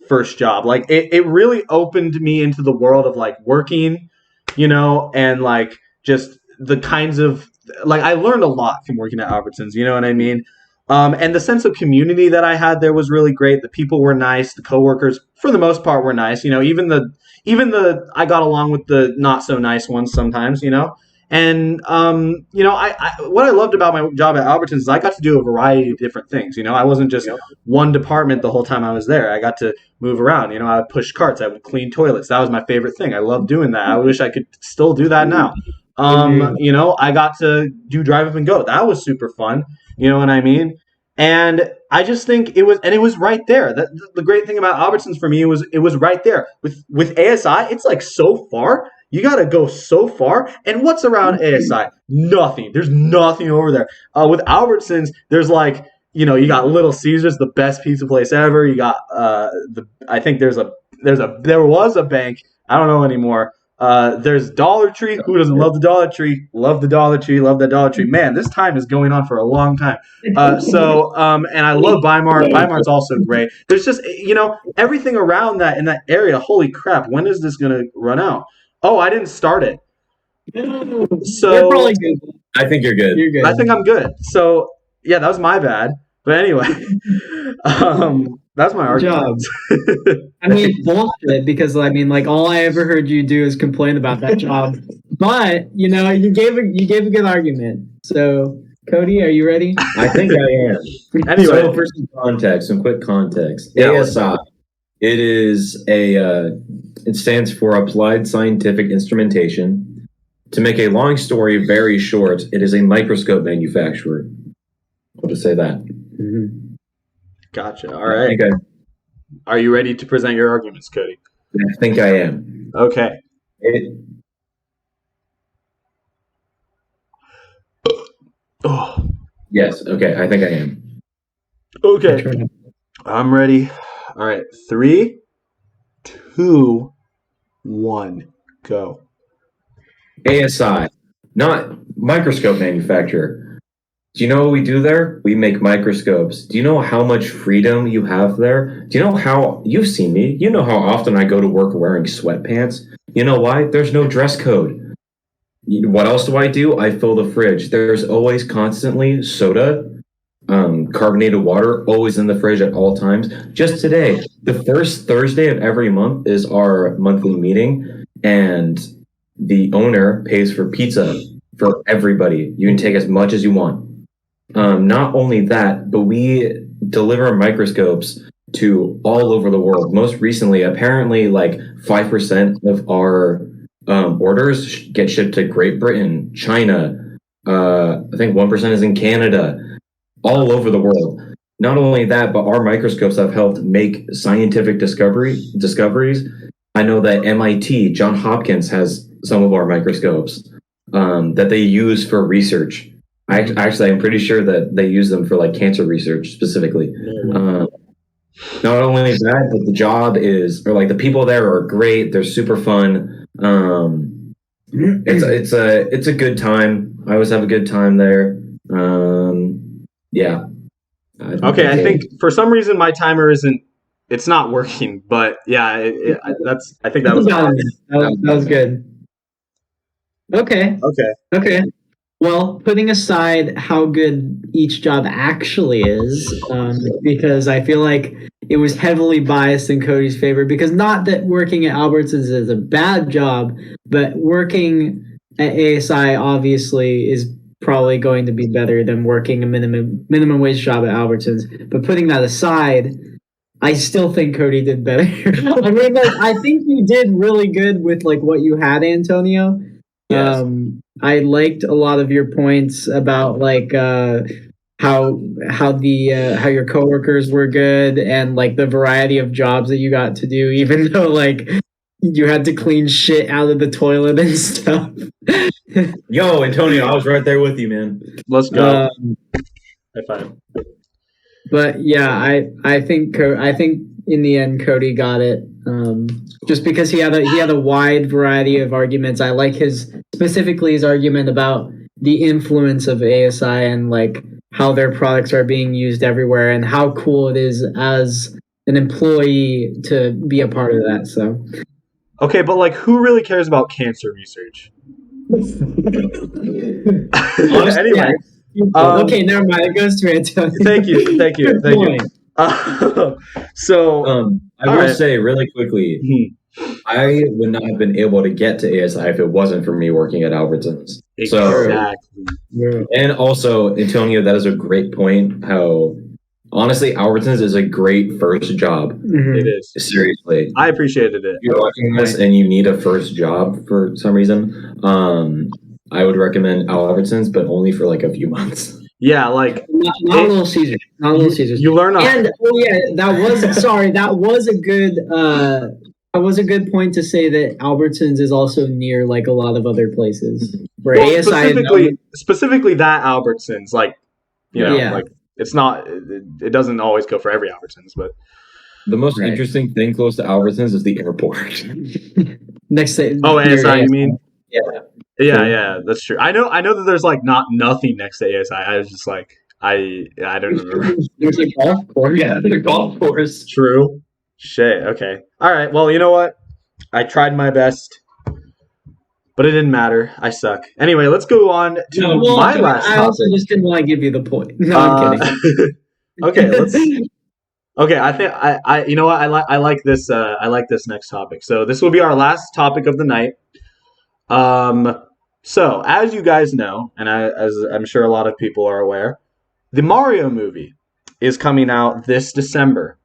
[SPEAKER 1] first job. Like it really opened me into the world of like working, and like just the kinds of like I learned a lot from working at Albertsons. You know what I mean? And the sense of community that I had there was really great. The people were nice. The coworkers, for the most part, were nice. Even the I got along with the not so nice ones sometimes. And what I loved about my job at Albertsons is I got to do a variety of different things. I wasn't just one department the whole time I was there. I got to move around. I would push carts. I would clean toilets. That was my favorite thing. I loved doing that. I wish I could still do that now. I got to do drive up and go. That was super fun. You know what I mean? And I just think it was right there. The great thing about Albertsons for me was it was right there. With ASI, it's like so far. You got to go so far. And what's around ASI? Nothing. There's nothing over there. With Albertsons, there's like, you got Little Caesars, the best pizza place ever. You got I think there was a bank. I don't know anymore. There's Dollar Tree. Who doesn't love the Dollar Tree? Love the Dollar Tree. Love that Dollar Tree. Man, this time is going on for a long time. And I love Weimar. Weimar's also great. There's just, everything around that in that area. Holy crap. When is this going to run out? Oh, I didn't start it. So
[SPEAKER 2] you're probably good.
[SPEAKER 3] I think you're good.
[SPEAKER 2] You're good.
[SPEAKER 1] I think I'm good. So, yeah, that was my bad. But anyway, that's my argument.
[SPEAKER 2] I mean, bullshit, because all I ever heard you do is complain about that job. But you gave a good argument. So, Cody, are you ready?
[SPEAKER 3] I think I am.
[SPEAKER 1] Anyway,
[SPEAKER 3] so for some quick context, ASI. It is it stands for Applied Scientific Instrumentation. To make a long story very short, it is a microscope manufacturer. I'll just say that.
[SPEAKER 2] Mm-hmm.
[SPEAKER 1] Gotcha. All right. Are you ready to present your arguments, Cody?
[SPEAKER 3] I think I am.
[SPEAKER 1] Okay.
[SPEAKER 3] Yes. Okay. I think I am.
[SPEAKER 1] Okay. I'm ready. All right. 3, 2, 1, go.
[SPEAKER 3] ASI, not microscope manufacturer. Do you know what we do there? We make microscopes. Do you know how much freedom you have there? Do you know how you've seen me? You know how often I go to work wearing sweatpants? You know why? There's no dress code. What else do? I fill the fridge. There's always constantly soda, carbonated water, always in the fridge at all times. Just today, the first Thursday of every month is our monthly meeting, and the owner pays for pizza for everybody. You can take as much as you want. Not only that, but we deliver microscopes to all over the world. Most recently, apparently, 5% of our orders get shipped to Great Britain, China. I think 1% is in Canada, all over the world. Not only that, but our microscopes have helped make scientific discoveries. I know that MIT, Johns Hopkins has some of our microscopes that they use for research. I'm pretty sure that they use them for cancer research specifically. Not only that, but the job the people there are great. They're super fun. It's a good time. I always have a good time there. Yeah.
[SPEAKER 1] Okay, I think for some reason my timer it's not working, but yeah, I think that was
[SPEAKER 2] that was good. Okay. Well, putting aside how good each job actually is, because I feel like it was heavily biased in Cody's favor, because not that working at Albertsons is a bad job, but working at ASI obviously is probably going to be better than working a minimum wage job at Albertsons. But putting that aside, I still think Cody did better. I think you did really good with what you had, Antonio. Yes. I liked a lot of your points about how your coworkers were good, and the variety of jobs that you got to do, even though you had to clean shit out of the toilet and stuff.
[SPEAKER 3] Yo, Antonio, I was right there with you, man.
[SPEAKER 1] Let's go. High five. But
[SPEAKER 2] yeah, I think in the end Cody got it. Just because he had a wide variety of arguments. I like specifically his argument about the influence of ASI and how their products are being used everywhere, and how cool it is as an employee to be a part of that. So
[SPEAKER 1] okay, but who really cares about cancer research? Anyway,
[SPEAKER 2] okay, never mind. It goes to Antonio.
[SPEAKER 1] Thank you.
[SPEAKER 3] I will say really quickly, I would not have been able to get to ASI if it wasn't for me working at Albertsons.
[SPEAKER 1] Exactly.
[SPEAKER 3] And also, Antonio, that is a great point. How honestly, Albertsons is a great first job.
[SPEAKER 2] Mm-hmm.
[SPEAKER 1] It is.
[SPEAKER 3] Seriously,
[SPEAKER 1] I appreciated it.
[SPEAKER 3] If you're watching this and you need a first job for some reason, I would recommend Albertsons, but only for a few months.
[SPEAKER 1] Yeah,
[SPEAKER 2] not Little Caesars. Not Little Caesars.
[SPEAKER 1] You learn.
[SPEAKER 2] That was a good point to say that Albertsons is also near a lot of other places. Where ASI
[SPEAKER 1] specifically that Albertsons, it's not. It doesn't always go for every Albertsons, but
[SPEAKER 3] the most interesting thing close to Albertsons is the airport.
[SPEAKER 2] next to
[SPEAKER 1] Oh,
[SPEAKER 2] near
[SPEAKER 1] ASI, you mean?
[SPEAKER 2] Yeah.
[SPEAKER 1] Yeah, that's true. I know that there's like nothing next to ASI. I was just like, I don't remember.
[SPEAKER 3] There's a golf course. Yeah, there's a golf course.
[SPEAKER 1] True. Shit. Okay. All right. Well, you know what? I tried my best, but it didn't matter. I suck. Anyway, let's go on to my last topic.
[SPEAKER 2] I also just didn't want to give you the point. No, I'm kidding.
[SPEAKER 1] Okay, let's. Okay, I think I you know what I like this next topic. So this will be our last topic of the night. So as you guys know, and as I'm sure a lot of people are aware, the Mario movie is coming out this December.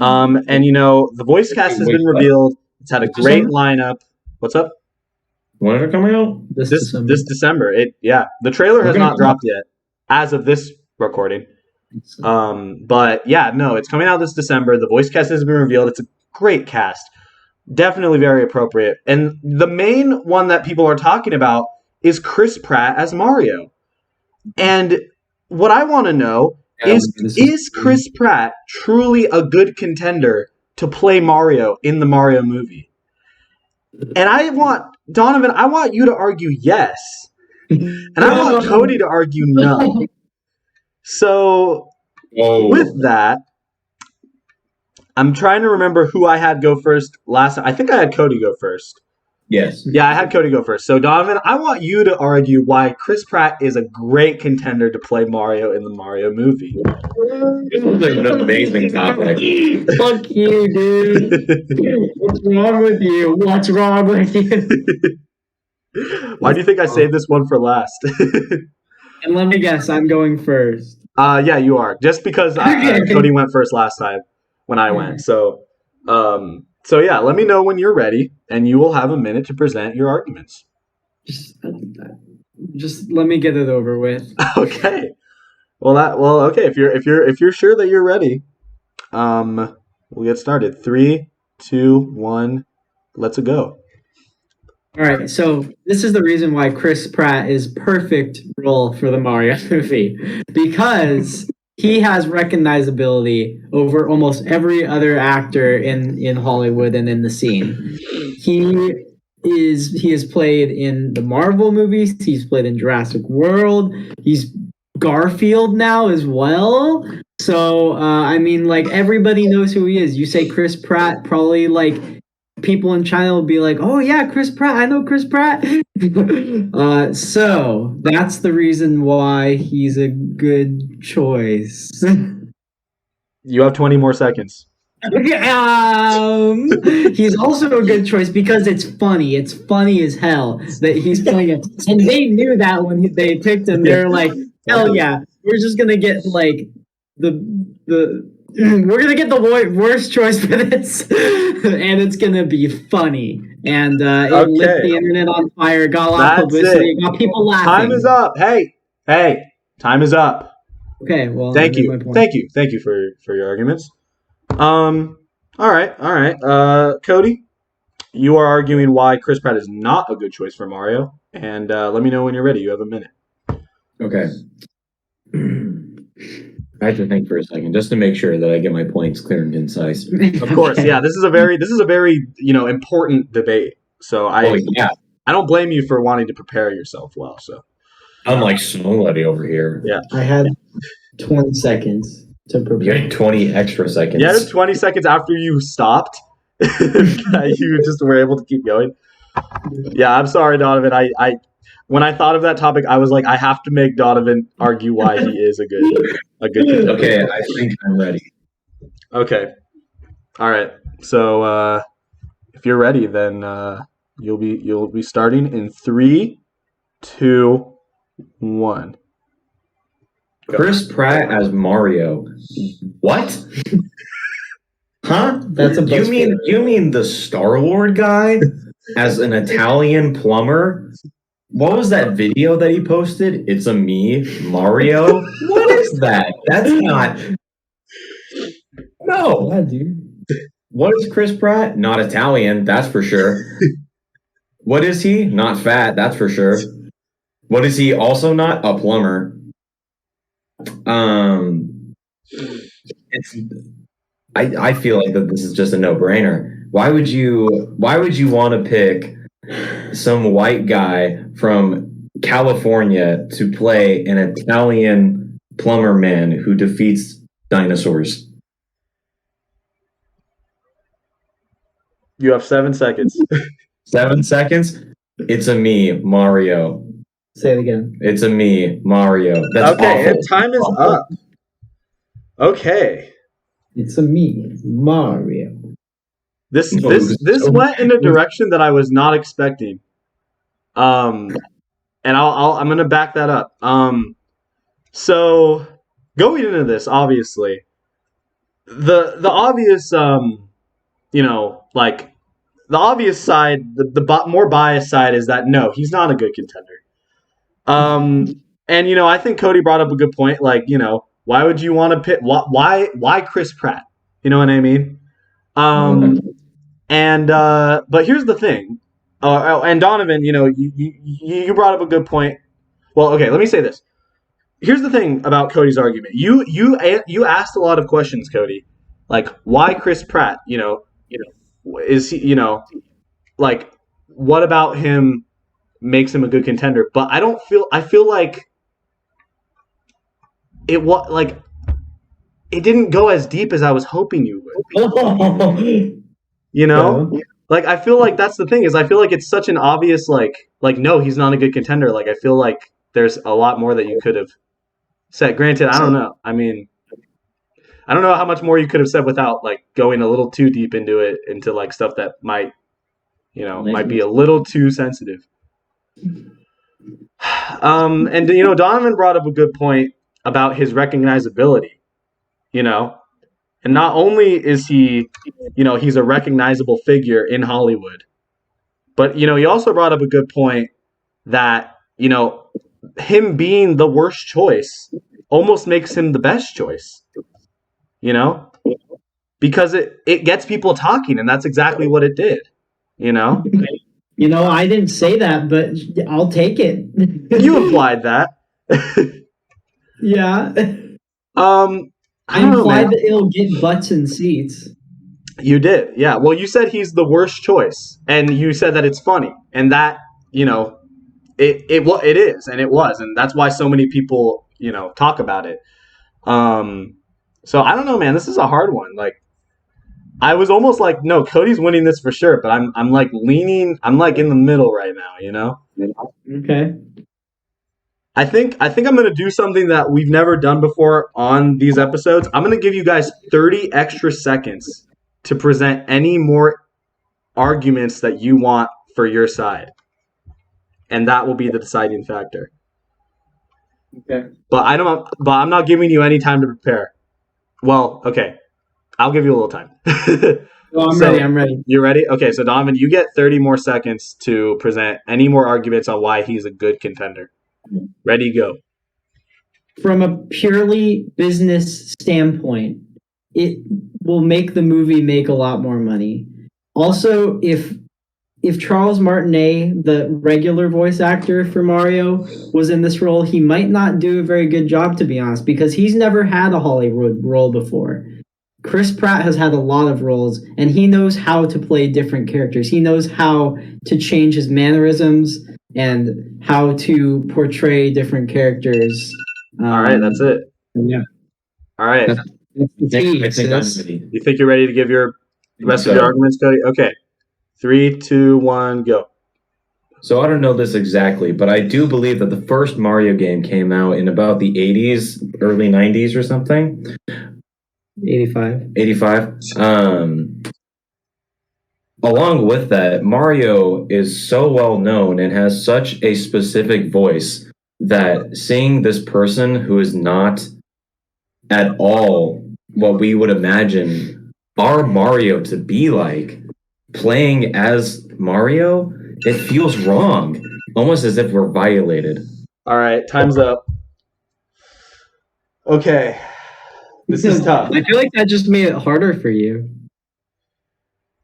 [SPEAKER 1] And you know the voice cast has been revealed. It's had a great lineup. What's up?
[SPEAKER 3] When is it coming out?
[SPEAKER 2] This
[SPEAKER 1] December. The trailer has not dropped yet as of this recording. But yeah, no, it's coming out this December. The voice cast has been revealed. It's a great cast. Definitely very appropriate. And the main one that people are talking about is Chris Pratt as Mario. And what I want to know is Chris Pratt truly a good contender to play Mario in the Mario movie? And I want, Donavan, I want you to argue yes. And I want Cody to argue no. So, with that, I'm trying to remember who I had go first last time. I think I had Cody go first.
[SPEAKER 3] Yes.
[SPEAKER 1] Yeah, I had Cody go first. So, Donovan, I want you to argue why Chris Pratt is a great contender to play Mario in the Mario movie.
[SPEAKER 3] This was an amazing topic.
[SPEAKER 2] Fuck you, dude. What's wrong with you? What's wrong with you?
[SPEAKER 1] Why do you think I saved this one for last?
[SPEAKER 2] And let me guess, I'm going first.
[SPEAKER 1] Yeah, you are. Just because Cody went first last time when I went. So yeah, let me know when you're ready, and you will have a minute to present your arguments.
[SPEAKER 2] Just let me get it over with.
[SPEAKER 1] Okay. Okay. If you're sure that you're ready, we'll get started. 3, 2, 1, let's go.
[SPEAKER 2] All right, so this is the reason why Chris Pratt is perfect role for the Mario movie, because he has recognizability over almost every other actor in Hollywood and in the scene. He has played in the Marvel movies. He's played in Jurassic World. He's Garfield now as well. So I mean, like, everybody knows who he is. You say Chris Pratt, probably like people in China will be like, "Oh yeah, Chris Pratt. I know Chris Pratt." So that's the reason why he's a good choice.
[SPEAKER 1] You have 20 more seconds.
[SPEAKER 2] He's also a good choice because it's funny. It's funny as hell that he's playing it, and they knew that when they picked him. They're like, "Hell yeah, we're just gonna get like we're gonna get the worst choice for this, and it's gonna be funny." And it lit the internet on fire. Got a lot of publicity. Got people laughing.
[SPEAKER 1] Time is up. Hey, time is up.
[SPEAKER 2] Okay, well,
[SPEAKER 1] thank you for your arguments. All right. Cody, you are arguing why Chris Pratt is not a good choice for Mario, and let me know when you're ready. You have a minute.
[SPEAKER 3] Okay. I have to think for a second just to make sure that I get my points clear and concise.
[SPEAKER 1] Of course, yeah. This is a very important debate. So I don't blame you for wanting to prepare yourself well. So
[SPEAKER 3] I'm like somebody over here.
[SPEAKER 1] Yeah,
[SPEAKER 2] I had 20 seconds to prepare.
[SPEAKER 3] You had 20 extra seconds.
[SPEAKER 1] Yeah, 20 seconds after you stopped. You just were able to keep going. Yeah, I'm sorry, Donovan. I when I thought of that topic, I was like, I have to make Donovan argue why he is a good contender.
[SPEAKER 3] Okay, I think I'm ready.
[SPEAKER 1] Okay. All right. So if you're ready, then you'll be starting in 3, 2, 1.
[SPEAKER 3] Chris Pratt as Mario. What? Huh?
[SPEAKER 2] That's a
[SPEAKER 3] you mean the Star-Lord guy as an Italian plumber? What was that video that he posted? It's a me, Mario. What is that? That's not. No.
[SPEAKER 2] Yeah, dude.
[SPEAKER 3] What is Chris Pratt? Not Italian, that's for sure. What is he? Not fat, that's for sure. What is he? Also not a plumber. I feel like that this is just a no-brainer. Why would you want to pick some white guy from California to play an Italian plumber man who defeats dinosaurs?
[SPEAKER 1] You have 7 seconds.
[SPEAKER 3] 7 seconds? It's a me, Mario.
[SPEAKER 2] Say it again.
[SPEAKER 3] It's a me, Mario. That's
[SPEAKER 1] Okay,
[SPEAKER 3] awful.
[SPEAKER 1] and time is
[SPEAKER 3] Awful.
[SPEAKER 1] up. Okay.
[SPEAKER 2] It's a me, Mario.
[SPEAKER 1] This
[SPEAKER 3] No,
[SPEAKER 1] went in a direction that I was not expecting. And I'm gonna back that up. So going into this, obviously, the obvious like the obvious side, the more biased side is that no, he's not a good contender. And I think Cody brought up a good point. Like, why would you want to pick? Why Chris Pratt? You know what I mean? But here's the thing. And Donavan, you brought up a good point. Well, okay, let me say this. Here's the thing about Cody's argument. You asked a lot of questions, Cody. Like, why Chris Pratt? Is he? Like, what about him makes him a good contender? But I feel like it didn't go as deep as I was hoping you would. Like, I feel like that's the thing, is I feel like it's such an obvious like no, he's not a good contender. Like, I feel like there's a lot more that you could have said. Granted, I don't know. I mean, I don't know how much more you could have said without like going a little too deep into like stuff that might be a little too sensitive. And Donovan brought up a good point about his recognizability, and not only is he, he's a recognizable figure in Hollywood, but he also brought up a good point that him being the worst choice almost makes him the best choice, because it gets people talking, and that's exactly what it did.
[SPEAKER 2] I didn't say that, but I'll take it.
[SPEAKER 1] You implied that.
[SPEAKER 2] Yeah. I
[SPEAKER 1] don't know,
[SPEAKER 2] implied
[SPEAKER 1] man.
[SPEAKER 2] that it'll get butts in seats.
[SPEAKER 1] You did, yeah. Well, you said he's the worst choice, and you said that it's funny, and that it is, and it was, and that's why so many people talk about it. So I don't know, man. This is a hard one. Like, I was almost like, no, Cody's winning this for sure, but I'm like leaning. I'm like in the middle right now.
[SPEAKER 2] Okay.
[SPEAKER 1] I think I'm gonna do something that we've never done before on these episodes. I'm gonna give you guys 30 extra seconds to present any more arguments that you want for your side, and that will be the deciding factor.
[SPEAKER 2] Okay.
[SPEAKER 1] But I'm not giving you any time to prepare. Well, okay, I'll give you a little time.
[SPEAKER 2] Well, I'm ready.
[SPEAKER 1] You ready? Okay, so Donovan, you get 30 more seconds to present any more arguments on why he's a good contender. Ready, go.
[SPEAKER 2] From a purely business standpoint, it will make the movie make a lot more money. Also, if Charles Martinet, the regular voice actor for Mario, was in this role, he might not do a very good job, to be honest, because he's never had a Hollywood role before. Chris Pratt has had a lot of roles, and he knows how to play different characters. He knows how to change his mannerisms and how to portray different characters.
[SPEAKER 1] All right, that's it.
[SPEAKER 2] Yeah.
[SPEAKER 1] All right.
[SPEAKER 3] I think I'm ready.
[SPEAKER 1] You think you're ready to give your rest of your arguments, Cody? Okay. 3, 2, 1, go.
[SPEAKER 3] So I don't know this exactly, but I do believe that the first Mario game came out in about the 80s, early 90s or something.
[SPEAKER 2] 85.
[SPEAKER 3] 85. Along with that, Mario is so well known and has such a specific voice that seeing this person who is not at all what we would imagine our Mario to be like, playing as Mario, it feels wrong, almost as if we're violated.
[SPEAKER 1] All right, time's up. Okay. This is tough.
[SPEAKER 2] I feel like that just made it harder for you.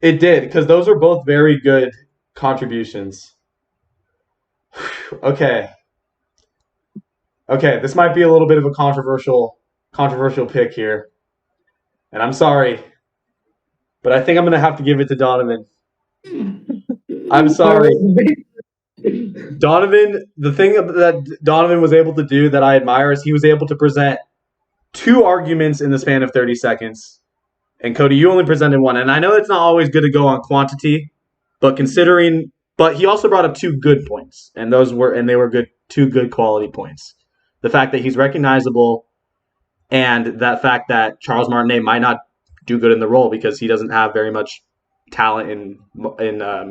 [SPEAKER 1] It did, because those are both very good contributions. Okay, this might be a little bit of a controversial pick here, and I'm sorry, but I think I'm gonna have to give it to Donovan. I'm sorry. Donovan, the thing that Donovan was able to do that I admire is he was able to present 2 arguments in the span of 30 seconds. And Cody, you only presented 1. And I know it's not always good to go on quantity, but he also brought up 2 good points. And they were good 2 good quality points. The fact that he's recognizable and that fact that Charles Martinet might not do good in the role because he doesn't have very much talent in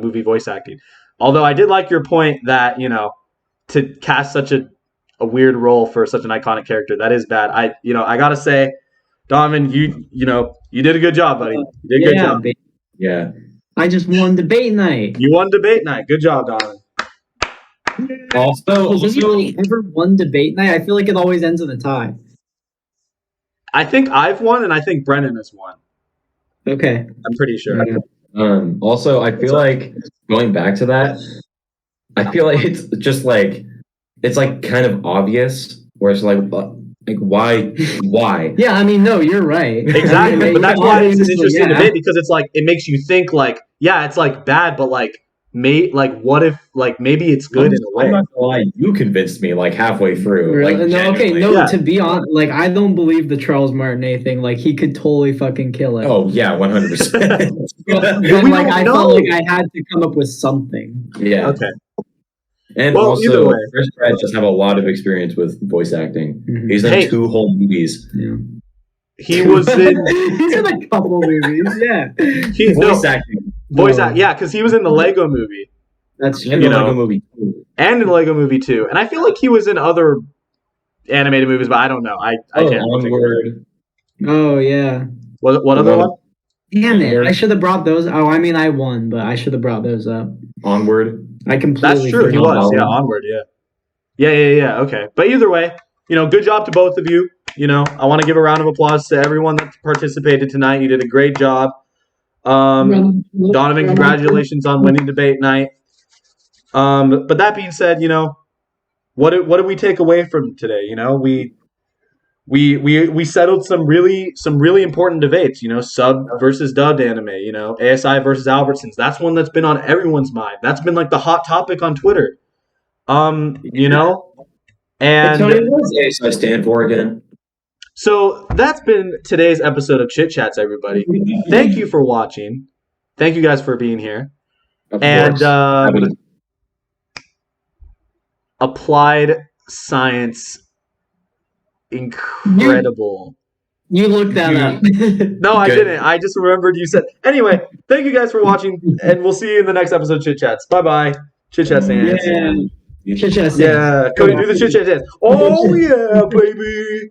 [SPEAKER 1] movie voice acting. Although I did like your point that, to cast such a weird role for such an iconic character, that is bad. I gotta say, Donovan, you did a good job, buddy. You did a good job.
[SPEAKER 3] Yeah.
[SPEAKER 2] I just won debate night.
[SPEAKER 1] You won debate night. Good job, Donovan.
[SPEAKER 3] Also,
[SPEAKER 2] Has anybody ever won debate night? I feel like it always ends in a tie.
[SPEAKER 1] I think I've won, and I think Brennan has won.
[SPEAKER 2] Okay.
[SPEAKER 1] I'm pretty sure.
[SPEAKER 3] Also, I feel like going back to that, I feel like it's just like it's like kind of obvious where it's like why?
[SPEAKER 2] Yeah, I mean, no, you're right.
[SPEAKER 1] Exactly, but that's why it's an interesting debate because it's like it makes you think like, yeah, it's like bad, but like what if like maybe it's good in a way.
[SPEAKER 3] I'm not gonna lie, you convinced me like halfway through.
[SPEAKER 2] Really?
[SPEAKER 3] Like,
[SPEAKER 2] no, okay, no.
[SPEAKER 1] Yeah.
[SPEAKER 2] To be honest, like I don't believe the Charles Martinet thing. Like he could totally fucking kill it.
[SPEAKER 3] Oh yeah, 100%.
[SPEAKER 2] But
[SPEAKER 1] We
[SPEAKER 2] like
[SPEAKER 1] don't
[SPEAKER 2] I
[SPEAKER 1] know.
[SPEAKER 2] felt like I had to come up with something.
[SPEAKER 3] Yeah.
[SPEAKER 1] Okay.
[SPEAKER 3] And
[SPEAKER 1] Well, either
[SPEAKER 3] also,
[SPEAKER 1] way.
[SPEAKER 3] Chris Pratt just have a lot of experience with voice acting.
[SPEAKER 2] Mhm.
[SPEAKER 3] He's done
[SPEAKER 1] Hey.
[SPEAKER 3] 2 whole movies.
[SPEAKER 2] Yeah.
[SPEAKER 1] He was in
[SPEAKER 2] He's in a couple movies. Yeah.
[SPEAKER 3] Voice acting.
[SPEAKER 1] yeah, because he was in the Lego movie
[SPEAKER 2] That's
[SPEAKER 3] And
[SPEAKER 2] true.
[SPEAKER 3] the
[SPEAKER 1] You know.
[SPEAKER 3] Lego movie too.
[SPEAKER 1] and in the Lego movie too, and I feel like he was in other animated movies, but I don't know. I can't. think of it.
[SPEAKER 3] Onward.
[SPEAKER 2] Oh yeah.
[SPEAKER 1] What other one?
[SPEAKER 2] Damn it!
[SPEAKER 3] Onward.
[SPEAKER 2] I should have brought those. Oh, I mean, I won, but I should have brought those up.
[SPEAKER 3] Onward.
[SPEAKER 2] I completely.
[SPEAKER 1] That's true. He
[SPEAKER 2] forgot.
[SPEAKER 1] was. Yeah, Onward. Yeah. Okay. But either way, good job to both of you. I want to give a round of applause to everyone that participated tonight. You did a great job. Donovan, congratulations on winning debate night. But that being said, what did we take away from today? We settled some really important debates. Sub versus dubbed anime. ASI versus Albertsons. That's one that's been on everyone's mind. That's been like the hot topic on Twitter. And
[SPEAKER 3] Tony, what does ASI stand for again?
[SPEAKER 1] so that's been today's episode of Chit Chats, everybody. Thank you for watching. Thank you guys for being here.
[SPEAKER 3] Of
[SPEAKER 1] And
[SPEAKER 3] course.
[SPEAKER 1] applied science, incredible.
[SPEAKER 2] You looked that up.
[SPEAKER 1] No, I
[SPEAKER 3] Good.
[SPEAKER 1] didn't. I just remembered you said. Anyway, thank you guys for watching, and we'll see you in the next episode of Chit Chats. Bye-bye. Chit Chats dance.
[SPEAKER 2] Yeah. Chit Chat.
[SPEAKER 1] Yeah, Cody, do the Chit Chat dance. Oh, yeah, baby.